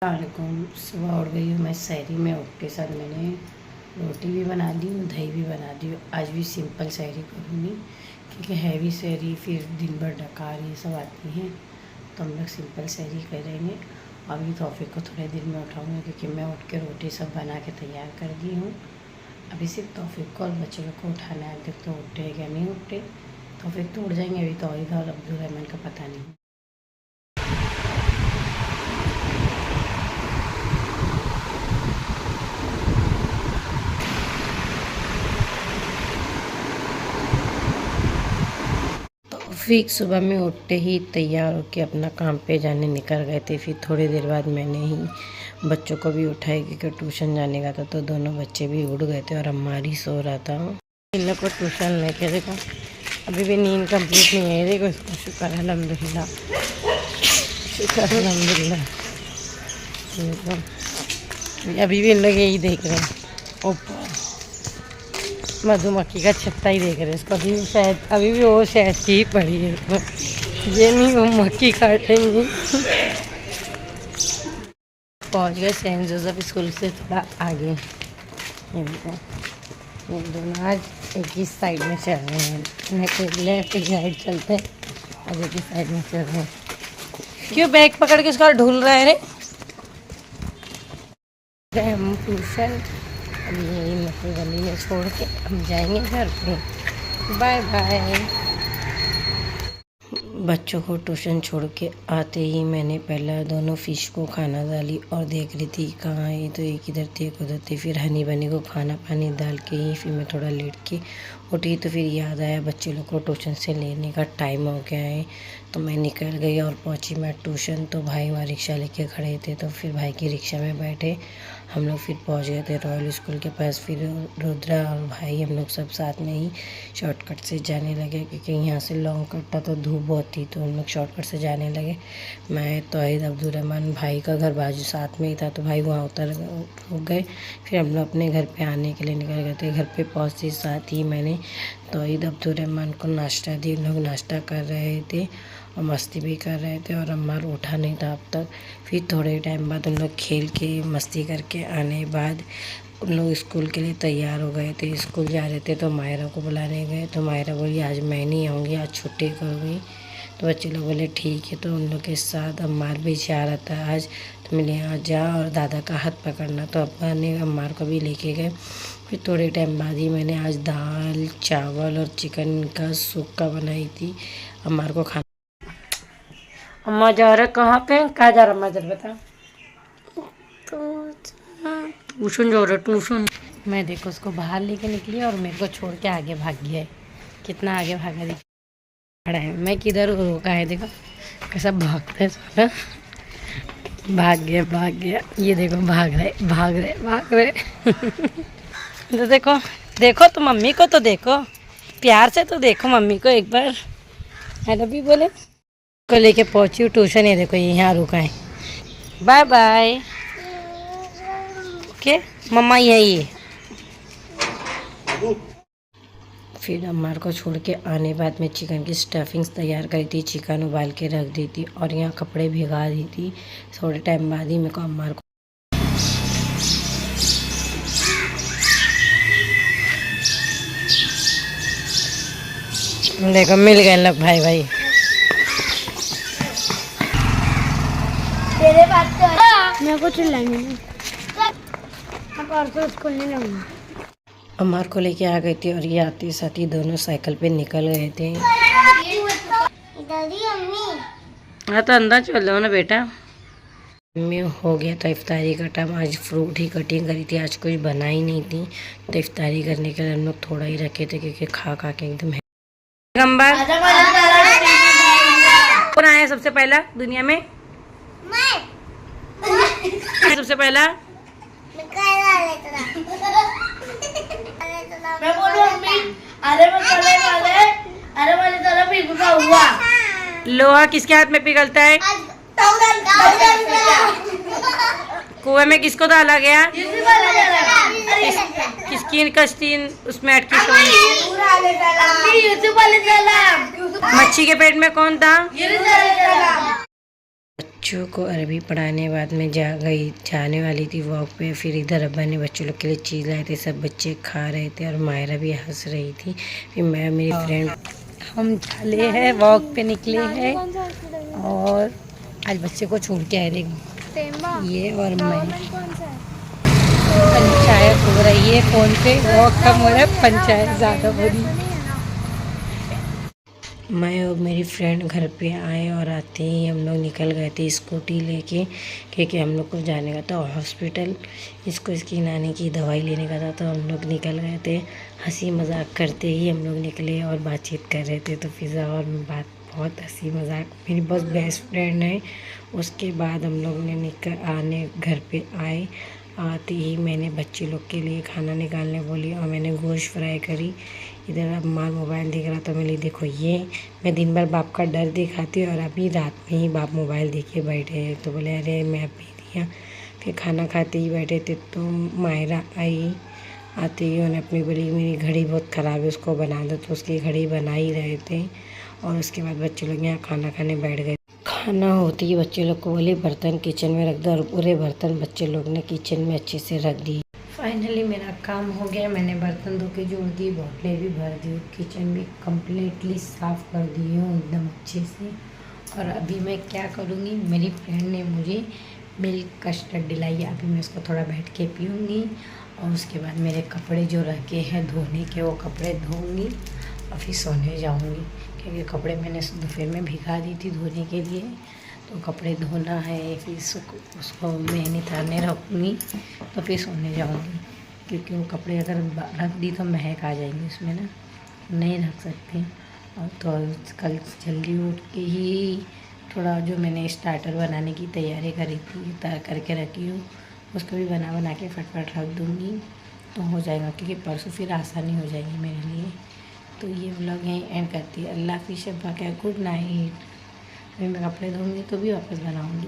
वालेकुम। सुबह उठ गई हूँ मैं, सहरी में उठ के साथ मैंने रोटी भी बना ली हूँ, दही भी बना दी हूँ। आज भी सिंपल सहरी करूँगी क्योंकि हैवी सहरी फिर दिन भर डकार ये सब आती हैं, तो हम लोग सिंपल सहरी करेंगे। अभी तौफीक को थोड़े दिन में उठाऊँगी क्योंकि मैं उठ के रोटी सब बना के तैयार कर दी हूँ। अभी सिर्फ तौफीक को और बच्चे लोग को उठाना है। देख तो उठे या नहीं उठे। तौफीक तो उठ जाएंगे, अभी तौहीद और अब्दुल रहमान का पता नहीं। तौफीक सुबह में उठते ही तैयार होकर अपना काम पे जाने निकल गए थे। फिर थोड़ी देर बाद मैंने ही बच्चों को भी उठाई क्योंकि ट्यूशन जाने का था, तो दोनों बच्चे भी उठ गए थे और हमारी सो रहा था। इन लोग को ट्यूशन लेके देखो अभी भी नींद कंप्लीट नहीं है। देखो इसको, शुक्र अल्हम्दुलिल्लाह, शुक्र अल्हम्दुलिल्लाह। अभी भी इन लोग यही देख रहे हैं, ऊपर मधुमक्खी का छत्ता ही देख रहे हैं। इसको अभी शायद अभी भी वो शायद की ही पड़ी है, तो ये नहीं वो मक्खी काटेंगी। पहुंच गए सेंट जोसेफ स्कूल से थोड़ा आगे। ये दोनों आज एक ही साइड में चल रहे हैं, लेफ्ट साइड चलते हैं और एक ही साइड में चल रहे हैं। क्यों बैग पकड़ के इसका ढूल रहा है रे? हम ट्यूशन अब यही मकई गली में छोड़ के हम जाएंगे घर पे। Bye bye. बच्चों को ट्यूशन छोड़ के आते ही मैंने पहले दोनों फ़िश को खाना डाली और देख रही थी कहाँ है, तो एक इधर थी एक उधर थी। फिर हनी बनी को खाना पानी डाल के ही फिर मैं थोड़ा लेट के उठी, तो फिर याद आया बच्चे लोग को ट्यूशन से लेने का टाइम हो गया है, तो मैं निकल गई और पहुंची मैं ट्यूशन। तो भाई वहाँ रिक्शा लेके खड़े थे, तो फिर भाई की रिक्शा में बैठे हम लोग फिर पहुंच गए थे रॉयल स्कूल के पास। फिर रुद्रा और भाई हम लोग सब साथ में ही शॉर्टकट से जाने लगे क्योंकि यहाँ से लॉन्ग कट था तो धूप बहुत थी, तो हम लोग शॉर्टकट से जाने लगे। मैं तौहीद अब्दुल रहमान भाई का घर बाजू साथ में ही था, तो भाई वहाँ उतर रुक गए। फिर हम लोग अपने घर पे आने के लिए निकल गए थे। घर पे पहुँचते साथ ही मैंने तौहीद अब्दुल रहमान को नाश्ता दी। लोग नाश्ता कर रहे थे और मस्ती भी कर रहे थे और अम्मार उठा नहीं था अब तक। फिर थोड़े टाइम बाद उन लोग खेल के मस्ती करके आने बाद उन लोग स्कूल के लिए तैयार हो गए थे। स्कूल जा रहे थे तो मायरा को बुलाने गए, तो मायरा बोली आज मैं नहीं आऊँगी, आज छुट्टी करूँगी। तो बच्चे लोग बोले ठीक है। तो उन लोग के साथ अम्मार भी जा रहा था आज, तो मिले यहाँ जा और दादा का हाथ पकड़ना, तो अब्बा ने अम्मार को भी लेके गए। फिर थोड़े टाइम बाद ही मैंने आज दाल चावल और चिकन का सुक्का बनाई थी अम्मार को खाना। अम्मा जा रहे कहाँ पे? कहाँ जा रहा अम्मा जरा बता। ट्यूशन जा रहा ट्यूशन। मैं देखो उसको बाहर लेके निकली और मेरे को छोड़ के आगे भाग गया है। कितना आगे भागा देखो, खड़ा है। मैं किधर रोका है देखो कैसा भागता है सारा। भाग गया ये देखो, भाग रहे। तो देखो देखो तो मम्मी को तो देखो, प्यार से तो देखो मम्मी को एक बार। है ना भी बोले को लेके पहुंची हूँ ट्यूशन। ये देखो यहाँ रुका है। Bye bye. ओके मम्मा यही है। फिर अम्मार को छोड़ के आने बाद में चिकन की स्टफिंग्स तैयार करी थी, चिकन उबाल के रख दी थी और यहाँ कपड़े भिगा दी थी। थोड़े टाइम बाद ही मेरे को अम्मार को देखो मिल गए लोग भाई। तेरे बात तो है। मैं को चिल्लाएंगे मैं परसों स्कूल नहीं जाऊंगी। अम्मार को लेके आ गई थी और ये आते साथ ही दोनों साइकिल पे निकल गए थे। दादी अम्मी हाँ तो अंदर चलो ना बेटा। में हो गया था इफ्तारी का टाइम। आज फ्रूट ही कटिंग करी थी, आज कुछ बना ही नहीं थी, तो इफ्तारी करने के लिए हम लोग थोड़ा ही रखे थे क्योंकि खा के एकदम है। कौन आया सबसे पहला दुनिया में? सबसे पहला मैं बोलूं अम्मी अरे वाले तरफ पिघला हुआ लोहा किसके हाथ में पिघलता है? कुएं में किसको डाला गया? किसकी कश्ती उसमें अटकी? मच्छी के पेट में कौन था? बच्चों को अरबी पढ़ाने बाद में जाने वाली थी वॉक पे। फिर इधर अब्बा ने बच्चों लोग के लिए चीज़ लाए थे, सब बच्चे खा रहे थे और मायरा भी हंस रही थी। फिर मैं मेरी फ्रेंड हम चले हैं वॉक पे निकले हैं और आज बच्चे को छोड़ के आए थे ये और मैं। पंचायत हो रही है फ़ोन पे, वॉक कम हो रहा है, पंचायत ज़्यादा हो रही है। मैं और मेरी फ्रेंड घर पे आए और आते ही हम लोग निकल गए थे स्कूटी लेके, क्योंकि हम लोग को जाने का था हॉस्पिटल। इसको इसकी नानी की दवाई लेने का था, तो हम लोग निकल गए थे। हंसी मजाक करते ही हम लोग निकले और बातचीत कर रहे थे। तो फिज़ा और बात बहुत हंसी मजाक, मेरी बहुत बेस्ट फ्रेंड है। उसके बाद हम लोग ने घर पे आते ही मैंने बच्चे लोग के लिए खाना निकालने बोली और मैंने गोश्त फ्राई करी। इधर अब माँ मोबाइल देख रहा, तो मैंने देखो ये मैं दिन भर बाप का डर दिखाती हूँ और अभी रात में ही बाप मोबाइल देखे बैठे हैं। तो बोले अरे मैं अभी दिया। फिर खाना खाते ही बैठे थे तो मायरा आई। आते ही उन्होंने अपनी बोली मेरी घड़ी बहुत ख़राब है, उसको बना दो। तो उसकी घड़ी बना ही रहे थे और उसके बाद बच्चे लोग यहाँ खाना खाने बैठ गए। खाना होते ही बच्चे लोग को बोले बर्तन किचन में रख दो और पूरे बर्तन बच्चे लोग ने किचन में अच्छे से रख दिए। फाइनली मेरा काम हो गया, मैंने बर्तन धो के जोड़ दिए, बोतलें भी भर दी, किचन भी कम्प्लीटली साफ़ कर दी हूँ एकदम अच्छे से। और अभी मैं क्या करूँगी, मेरी फ्रेंड ने मुझे मिल्क कस्टर्ड दिलाई है, अभी मैं उसको थोड़ा बैठ के पीऊँगी और उसके बाद मेरे कपड़े जो रखे हैं धोने के वो कपड़े धोऊँगी और फिर सोने जाऊँगी, क्योंकि कपड़े मैंने दोपहर में भिगा दी थी धोने के लिए। तो कपड़े धोना है, फिर उसको मैं नितारने रखूँगी तो फिर सोने जाऊँगी, क्योंकि वो कपड़े अगर रख दी तो महक आ जाएंगी उसमें ना, नहीं रख सकती। और तो कल जल्दी उठ के ही थोड़ा जो मैंने स्टार्टर बनाने की तैयारी करी थी करके रखी हूँ, उसको भी बना के फटफट रख दूँगी तो हो जाएगा, क्योंकि परसों फिर आसानी हो जाएगी मेरे लिए। तो ये व्लॉग यहीं एंड करती है। अल्लाह हाफ़िज़, शब्बा क्या, गुड नाइट। अभी मैं कपड़े धोऊँगी तो भी वापस बनाऊँगी।